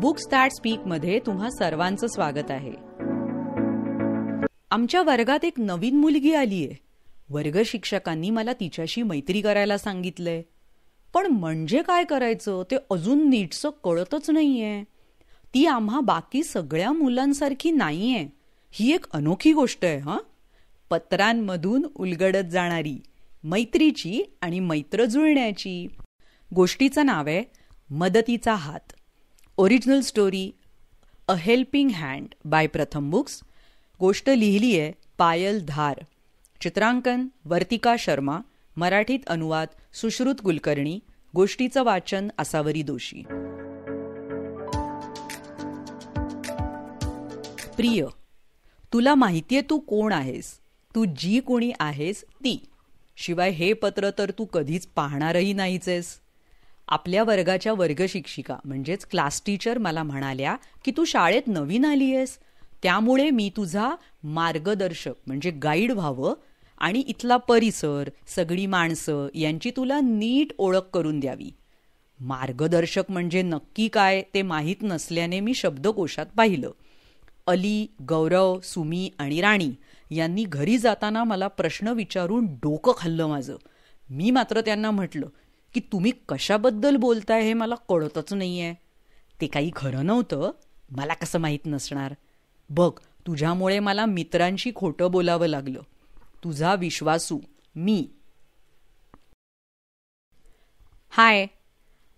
Books that speak मध्ये तुम्हा सर्वांचं स्वागत आहे. आमच्या वर्गात एक नवीन मुलगी आलीये. वर्ग शिक्षकांनी मला तिच्याशी मैत्री करायला सांगितलंय, पण म्हणजे काय करायचं ते अजून नीटसं कळतच नाहीये. ती आम्हा बाकी सगळ्या मुलांसारखी नाहीये. ही एक अनोखी गोष्ट आहे. पत्रांमधून उलगडत जाणारी मैत्रीची आणि मैत्र जुळण्याची. गोष्टीचं नाव आहे मदतीचा हात. Original story a helping hand by Pratham Books. गोष्ट लिहिली आहे पायल धार. चित्रांकन वर्तिका शर्मा. मराठीत अनुवाद सुश्रुत कुलकर्णी. गोष्टीचं वाचन आसावरी दोशी. प्रिय, तुला माहितीये तू कोण आहेस. तू जी कोणी आहेस ती. शिवाय हे पत्र तर तू कधीच पाहणारही नाहीचेस. आपल्या वर्गाच्या वर्गशिक्षिका म्हणजेच क्लास टीचर मला म्हणाल्या की तू शाळेत नवीन आली आहेस, त्यामुळे मी तुझा मार्गदर्शक म्हणजे गाईड व्हावं आणि इथला परिसर, सगळी माणसं यांची तुला नीट ओळख करून द्यावी. मार्गदर्शक म्हणजे नक्की काय ते माहीत नसल्याने मी शब्दकोशात पाहिलं. अली, गौरव, सुमी आणि राणी यांनी घरी जाताना मला प्रश्न विचारून डोकं खाल्लं माझं. मी मात्र त्यांना म्हटलं की तुम्ही कशाबद्दल बोलताय हे मला कळतच नाहीये. ते काही खरं नव्हतं. मला कसं माहीत नसणार. बघ, तुझ्यामुळे मला मित्रांशी खोटं बोलावं लागलं. तुझा विश्वासू मी. हाय.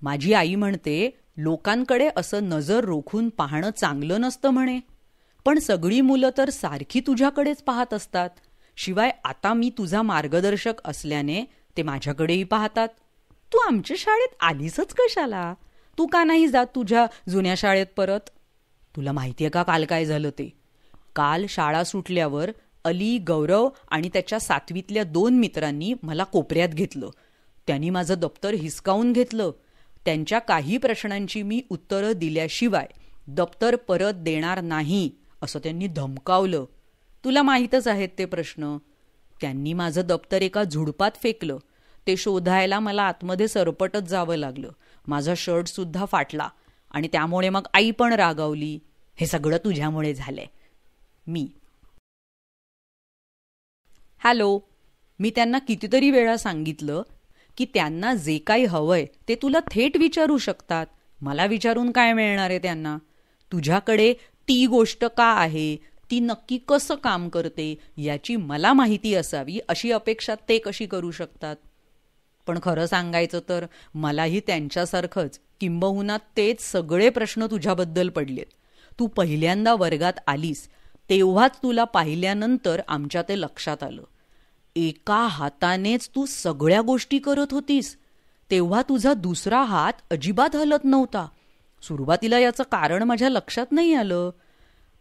माझी आई म्हणते लोकांकडे असं नजर रोखून पाहणं चांगलं नसतं म्हणे, पण सगळी मुलं तर सारखी तुझ्याकडेच पाहत असतात. शिवाय आता मी तुझा मार्गदर्शक असल्याने ते माझ्याकडेही पाहतात. तू आमच्या शाळेत आलीसच कशाला? तू का नाही जात तुझ्या जुन्या शाळेत परत? तुला माहितीये का काल काय झालं ते? काल शाळा सुटल्यावर अली, गौरव आणि त्याच्या 7वीतल्या 2 मित्रांनी मला कोपऱ्यात घेतलं. त्यांनी माझं दप्तर हिसकावून घेतलं. त्यांच्या काही प्रश्नांची मी उत्तरं दिल्याशिवाय दप्तर परत देणार नाही असं त्यांनी धमकावलं. तुला माहीतच आहेत ते प्रश्न. त्यांनी माझं दप्तर एका झुडपात फेकलं. ते शोधायला मला आतमध्ये सरपटत जावं लागलं. माझा शर्ट सुद्धा फाटला आणि त्यामुळे मग आई पण रागावली. हे सगळं तुझ्यामुळे झालंय. मी. हॅलो. मी त्यांना कितीतरी वेळा सांगितलं की त्यांना जे काही हवंय ते तुला थेट विचारू शकतात. मला विचारून काय मिळणार आहे त्यांना? तुझ्याकडे ती गोष्ट का आहे, ती नक्की कसं काम करते याची मला माहिती असावी अशी अपेक्षा ते कशी करू शकतात? पण खरं सांगायचं तर मलाही त्यांच्यासारखंच किंबहुना तेच सगळे प्रश्न तुझ्याबद्दल पडलेत. तू पहिल्यांदा वर्गात आलीस तेव्हाच तुला पाहिल्यानंतर आमच्या ते लक्षात आलं. एका हातानेच तू सगळ्या गोष्टी करत होतीस. तेव्हा तुझा दुसरा हात अजिबात हलत नव्हता. सुरुवातीला याचं कारण माझ्या लक्षात नाही आलं.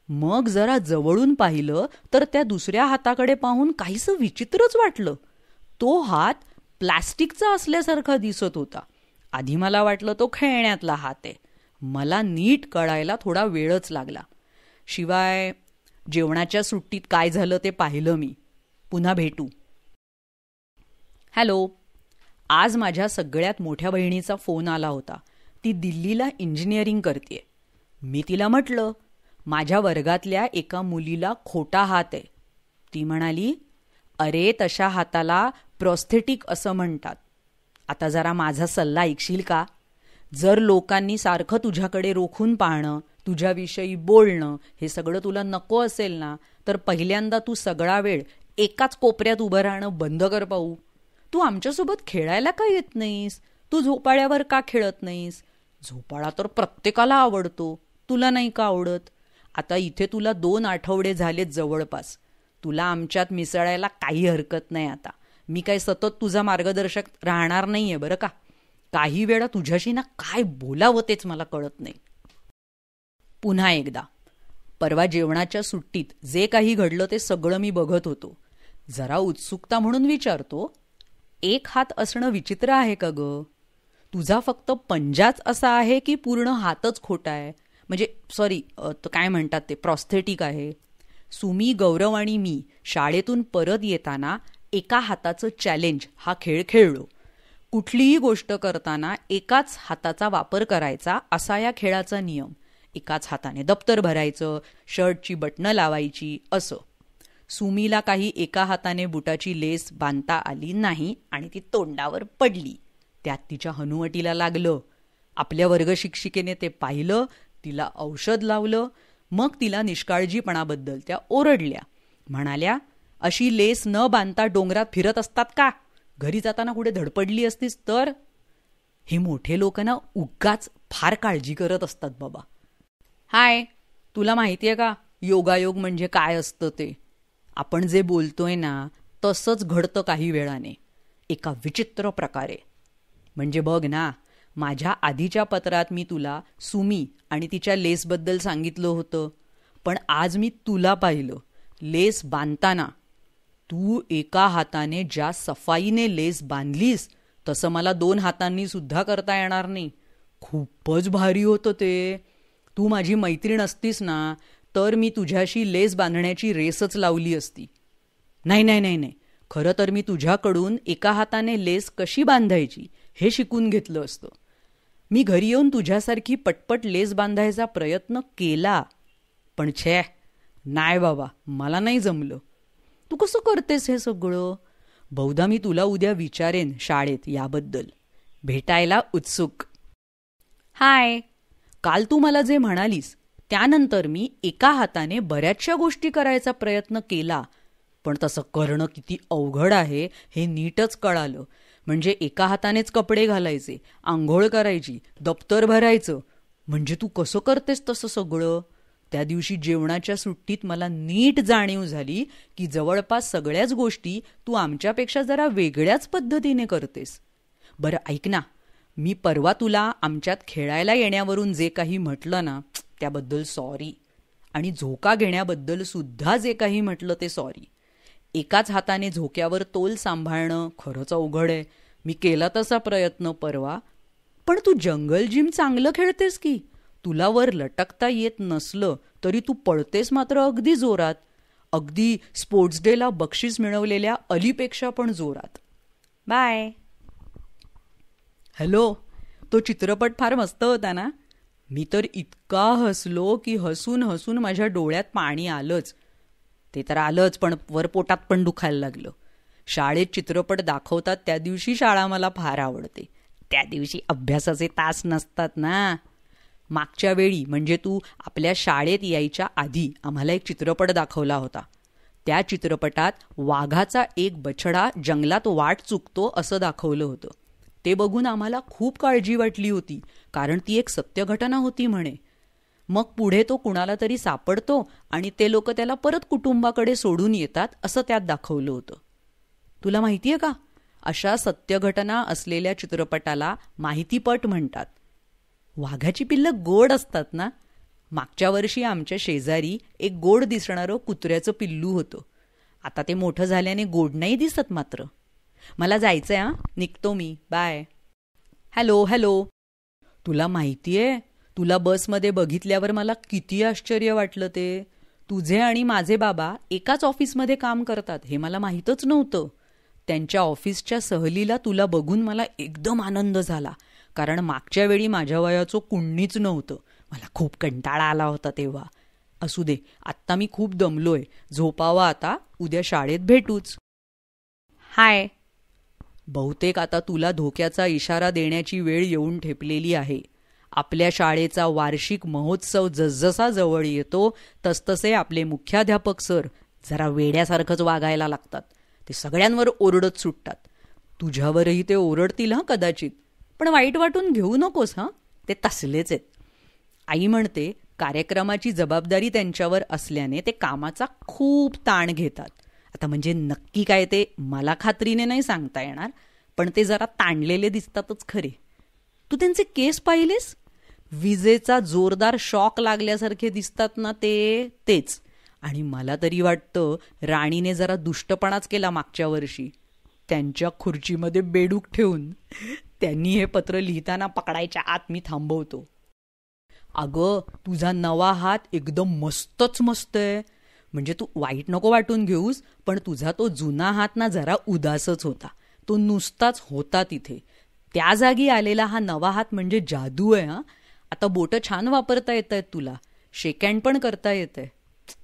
मग जरा जवळून पाहिलं तर त्या दुसऱ्या हाताकडे पाहून काहीसं विचित्रच वाटलं. तो हात प्लास्टिकचा असल्यासारखा दिसत होता. आधी मला वाटलं तो खेळण्यातला हात आहे. मला नीट कळायला थोडा वेळच लागला. शिवाय जेवणाच्या सुट्टीत काय झालं ते पाहिलं मी. पुन्हा भेटू. हॅलो. आज माझ्या सगळ्यात मोठ्या बहिणीचा फोन आला होता. ती दिल्लीला इंजिनिअरिंग करतेय. मी तिला म्हटलं माझ्या वर्गातल्या एका मुलीला खोटा हात आहे. ती म्हणाली, अरे तशा हाताला प्रॉस्थेटिक असं म्हणतात. आता जरा माझा सल्ला ऐकशील का? जर लोकांनी सारखं तुझ्याकडे रोखून पाहणं, तुझ्याविषयी बोलणं हे सगळं तुला नको असेल ना, तर पहिल्यांदा तू सगळा वेळ एकाच कोपऱ्यात उभं राहणं बंद कर पाहू. तू आमच्यासोबत खेळायला का येत नाहीस? तू झोपाळ्यावर का खेळत नाहीस? झोपाळा तर प्रत्येकाला आवडतो. तुला नाही का आवडत? आता इथे तुला 2 आठवडे झालेत जवळपास. तुला आमच्यात मिसळायला काही हरकत नाही आता. मी काय सतत तुझा मार्गदर्शक राहणार नाहीये बरं का. काही वेळा तुझ्याशी ना काय बोलावं तेच मला कळत नाही. पुन्हा एकदा. परवा जेवणाच्या सुट्टीत जे काही घडलं ते सगळं मी बघत होतो. जरा उत्सुकता म्हणून विचारतो, एक हात असणं विचित्र आहे का ग? तुझा फक्त पंजाच असा आहे की पूर्ण हातच खोटा आहे? म्हणजे सॉरी, काय म्हणतात ते, प्रॉस्थेटिक आहे? सुमी, गौरव आणि मी शाळेतून परत येताना एका हाताचं चॅलेंज हा खेळ खेळलो. कुठलीही गोष्ट करताना एकाच हाताचा वापर करायचा असा या खेळाचा नियम. एकाच हाताने दप्तर भरायचं, शर्टची बटणं लावायची, असं. सुमीला काही एका हाताने बुटाची लेस बांधता आली नाही आणि ती तोंडावर पडली. त्यात तिच्या हनुवटीला लागलं. आपल्या वर्गशिक्षिकेने ते पाहिलं, तिला औषध लावलं. मग तिला निष्काळजीपणाबद्दल त्या ओरडल्या. म्हणाल्या, अशी लेस न बांधता डोंगरात फिरत असतात का? घरी जाताना कुठे धडपडली असतीस तर? हे मोठे लोक ना उगाच फार काळजी करत असतात बाबा. हाय, तुला माहितीये का योगायोग म्हणजे काय असतं ते? आपण जे बोलतोय ना तसंच घडतं काही वेळाने, एका विचित्र प्रकारे. म्हणजे बघ ना, माझ्या आधीच्या पत्रात मी तुला सुमी आणि तिच्या लेसबद्दल सांगितलं होतं, पण आज मी तुला पाहिलं लेस बांधताना. तू एका हाताने ज्या सफाईने लेस बांधलीस तसं मला 2 हातांनी सुद्धा करता येणार नाही. खूपच भारी होतं ते. तू माझी मैत्रीण असतीस ना तर मी तुझ्याशी लेस बांधण्याची रेसच लावली असती. नाही नाही नाही नाही, खरं तर मी तुझ्याकडून एका हाताने लेस कशी बांधायची हे शिकून घेतलं असतं. मी घरी येऊन तुझ्यासारखी पटपट लेस बांधायचा प्रयत्न केला, पण छे, नाही बाबा, मला नाही जमलं. तू कसं करतेस हे सगळं? बहुधा मी तुला उद्या विचारेन शाळेत याबद्दल. भेटायला उत्सुक. हाय, काल तू मला जे म्हणालीस त्यानंतर मी एका हाताने बऱ्याचशा गोष्टी करायचा प्रयत्न केला, पण तसं करणं किती अवघड आहे हे नीटच कळालं. म्हणजे एका हातानेच कपडे घालायचे, आंघोळ करायची, दप्तर भरायचं. म्हणजे तू कसं करतेस तसं सगळं? त्या दिवशी जेवणाच्या सुट्टीत मला नीट जाणीव झाली की जवळपास सगळ्याच गोष्टी तू आमच्यापेक्षा जरा वेगळ्याच पद्धतीने करतेस. बरं ऐक ना, मी परवा तुला आमच्यात खेळायला येण्यावरून जे काही म्हटलं ना त्याबद्दल सॉरी. आणि झोका घेण्याबद्दल सुद्धा जे काही म्हटलं ते सॉरी. एकाच हाताने झोक्यावर तोल सांभाळणं खरंच अवघड आहे. मी केला तसा प्रयत्न परवा. पण तू जंगल जिम चांगलं खेळतेस की. तुला वर लटकता येत नसलं तरी तू पळतेस मात्र अगदी जोरात. अगदी स्पोर्ट्स डेला बक्षीस मिळवलेल्या अलीपेक्षा पण जोरात. बाय. हॅलो, तो चित्रपट फार मस्त होता ना? मी तर इतका हसलो की हसून हसून माझ्या डोळ्यात पाणी आलंच. ते तर आलंच, पण वर पोटात पण दुखायला लागलं. शाळेत चित्रपट दाखवतात त्या दिवशी शाळा मला फार आवडते. त्या दिवशी अभ्यासाचे तास नसतात ना. मागच्या वेळी म्हणजे तू आपल्या शाळेत यायच्या आधी आम्हाला एक चित्रपट दाखवला होता. त्या चित्रपटात वाघाचा एक बछडा जंगलात वाट चुकतो असं दाखवलं होतं. ते बघून आम्हाला खूप काळजी वाटली होती, कारण ती एक सत्य घटना होती म्हणे. मग पुढे तो कुणाला तरी सापडतो आणि ते लोक त्याला परत कुटुंबाकडे सोडून येतात असं त्यात दाखवलं होतं. तुला माहितीये का, अशा सत्य घटना असलेल्या चित्रपटाला माहितीपट म्हणतात. वाघाची पिल्लं गोड असतात ना. मागच्या वर्षी आमच्या शेजारी एक गोड दिसणारं कुत्र्याचं पिल्लू होतं. आता ते मोठं झाल्याने गोड नाही दिसत मात्र. मला जायचंय हा, निघतो मी, बाय. हॅलो हॅलो, तुला माहितीये, तुला बसमध्ये बघितल्यावर मला किती आश्चर्य वाटलं ते. तुझे आणि माझे बाबा एकाच ऑफिसमध्ये काम करतात हे मला माहीतच नव्हतं. त्यांच्या ऑफिसच्या सहलीला तुला बघून मला एकदम आनंद झाला, कारण मागच्या वेळी माझ्या वयाचं कुणीच नव्हतं. मला खूप कंटाळा आला होता तेव्हा. असू दे, आत्ता मी खूप दमलोय, झोपावा आता, उद्या शाळेत भेटूच. हाय. बहुतेक आता तुला धोक्याचा इशारा देण्याची वेळ येऊन ठेपलेली आहे. आपल्या शाळेचा वार्षिक महोत्सव जसजसा जवळ येतो तसतसे आपले मुख्याध्यापक सर जरा वेड्यासारखंच वागायला लागतात. ते सगळ्यांवर ओरडत सुटतात. तुझ्यावरही ते ओरडतील हा कदाचित, पण वाईट वाटून घेऊ नकोस हा, ते तसलेच आहेत. आई म्हणते कार्यक्रमाची जबाबदारी त्यांच्यावर असल्याने ते कामाचा खूप ताण घेतात. आता म्हणजे नक्की काय ते मला खात्रीने नाही सांगता येणार, पण ते जरा ताणलेले दिसतातच खरे. तू त्यांचे केस पाहिलेस? विजेचा जोरदार शॉक लागल्यासारखे दिसतात ना तेच. आणि मला तरी वाटतं राणीने जरा दुष्टपणाच केला मागच्या वर्षी. त्यांच्या खुर्चीमध्ये बेडूक ठेवून. त्यांनी हे पत्र लिहिताना पकडायच्या आत मी थांबवतो. अगं, तुझा नवा हात एकदम मस्तच मस्त आहे. म्हणजे तू वाईट नको वाटून घेऊस, पण तुझा तो जुना हात ना जरा उदासच होता. तो नुसताच होता तिथे. त्या जागी आलेला हा नवा हात म्हणजे जादू आहे हा. आता बोटं छान वापरता येत आहेत तुला, शेक हँड पण करता येतंय.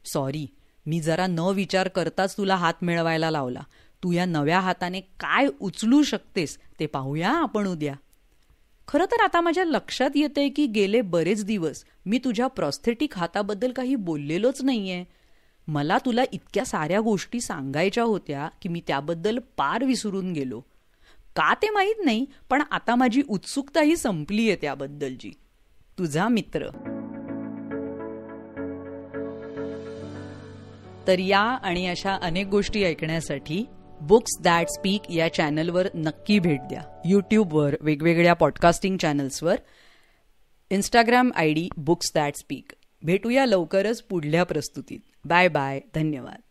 सॉरी, मी जरा न विचार करताच तुला हात मिळवायला लावला. तू या नव्या हाताने काय उचलू शकतेस ते पाहूया आपण उद्या. खरं तर आता माझ्या लक्षात येतंय की गेले बरेच दिवस मी तुझ्या प्रॉस्थेटिक हाताबद्दल काही बोललेलोच नाहीये. मला तुला इतक्या साऱ्या गोष्टी सांगायच्या होत्या की मी त्याबद्दल पार विसरून गेलो. का ते माहीत नाही, पण आता माझी उत्सुकताही संपलीये त्याबद्दलची. तुझा मित्र. तर या आणि अशा अनेक गोष्टी ऐकण्यासाठी बुक्स दॅट स्पीक या चॅनलवर नक्की भेट द्या. यूट्यूबवर, वेगवेगळ्या पॉडकास्टिंग चॅनल्सवर, Instagram ID books that speak. भेटूया लवकरच पुढल्या प्रस्तुतीत. Bye bye. धन्यवाद.